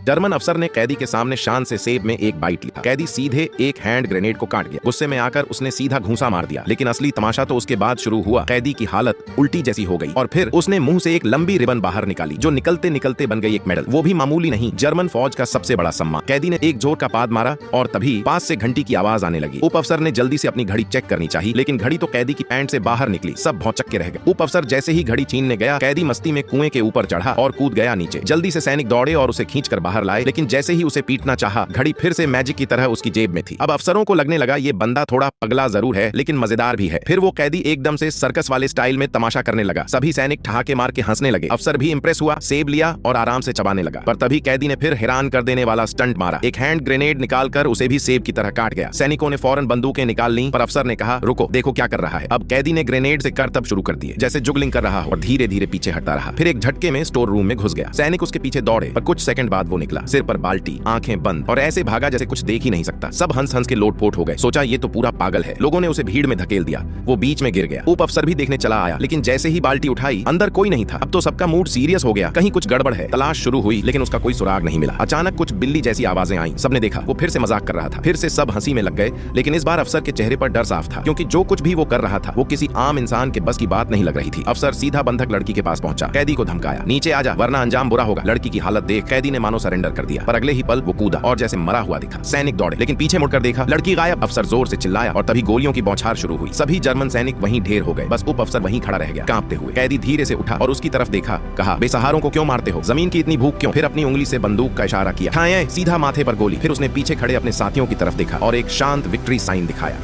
German अफसर ने कैदी के सामने शान से सेब में एक बाइट लिया। कैदी सीधे एक हैंड ग्रेनेड को काट गया। गुस्से में आकर उसने सीधा घूंसा मार दिया, लेकिन असली तमाशा तो उसके बाद शुरू हुआ। कैदी की हालत उल्टी जैसी हो गई और फिर उसने मुंह से एक लंबी रिबन बाहर निकाली जो निकलते निकलते बन गई एक मेडल, वो भी मामूली नहीं, जर्मन फौज का सबसे बड़ा सम्मान। कैदी ने एक जोर का पाद मारा और तभी पास से घंटी की आवाज आने लगी। उप अफसर ने जल्दी से अपनी घड़ी चेक करनी चाहिए, लेकिन घड़ी तो कैदी की पैंट से बाहर निकली। सब भौचक्के के रह गए। उप अफसर जैसे ही घड़ी छीनने गया, कैदी मस्ती में कुएं के ऊपर चढ़ा और कूद गया नीचे। जल्दी से सैनिक दौड़े और उसे खींचकर बाहर लाए, लेकिन जैसे ही उसे पीटना चाहा, घड़ी फिर से मैजिक की तरह उसकी जेब में थी। अब अफसरों को लगने लगा ये बंदा थोड़ा पगला जरूर है, लेकिन मजेदार भी है। फिर वो कैदी एकदम से सर्कस वाले स्टाइल में तमाशा करने लगा। सभी सैनिक ठहाके मार के हंसने लगे। अफसर भी इंप्रेस हुआ, सेब लिया और आराम से चबाने लगा। पर तभी कैदी ने फिर हैरान कर देने वाला स्टंट मारा। एक हैंड ग्रेनेड निकालकर उसे भी सेब की तरह काट गया। सैनिकों ने फौरन बंदूकें निकाल ली, पर अफसर ने कहा रुको, देखो क्या कर रहा है। अब कैदी ने ग्रेनेड से करतब शुरू कर दिए, जैसे जुगलिंग कर रहा हो, और धीरे धीरे पीछे हटता रहा। फिर एक झटके में स्टोर रूम में घुस गया। सैनिक उसके पीछे दौड़े, पर कुछ सेकंड बाद वो निकला, सिर पर बाल्टी, आंखें बंद, और ऐसे भागा जैसे कुछ देख ही नहीं सकता। सब हंस हंस के लोटपोट हो गए। सोचा ये तो पूरा पागल है। लोगों ने उसे भीड़ में धकेल दिया, वो बीच में गिर गया। उप अफसर भी देखने चला आया, लेकिन जैसे ही बाल्टी उठाई, अंदर कोई नहीं था। अब तो सबका मूड सीरियस हो गया, कहीं कुछ गड़बड़ है। तलाश शुरू हुई, लेकिन उसका कोई सुराग नहीं मिला। अचानक कुछ बिल्ली जैसी आवाजें आई। सबने देखा वो फिर से मजाक कर रहा था। फिर से सब हंसी में लग गए, लेकिन इस बार अफसर के चेहरे पर डर साफ था, क्योंकि जो कुछ भी वो कर रहा था वो किसी आम इंसान के बस की बात नहीं लग रही थी। अफसर सीधा बंधक लड़की के पास पहुंचा, कैदी को धमकाया, नीचे आ जा वरना अंजाम बुरा होगा। लड़की की हालत देख कैदी ने मानो सरेंडर कर दिया, पर अगले ही पल वो कूदा और जैसे मरा हुआ दिखा। सैनिक दौड़े, लेकिन पीछे मुड़कर देखा, लड़की गायब। अफसर जोर से चिल्लाया और तभी गोलियों की बौछार शुरू हुई। सभी जर्मन सैनिक वहीं ढेर हो गए। बस उप अफसर वहीं खड़ा रह गया, कांपते हुए। कैदी धीरे से उठा और उसकी तरफ देखा, कहा बेसहारों को क्यों मारते हो, जमीन की इतनी भूख क्यों। फिर अपनी उंगली से बंदूक का इशारा किया, ठाएं, सीधा माथे पर गोली। फिर उसने पीछे खड़े अपने साथियों की तरफ देखा और एक शांत विक्ट्री साइन दिखाया।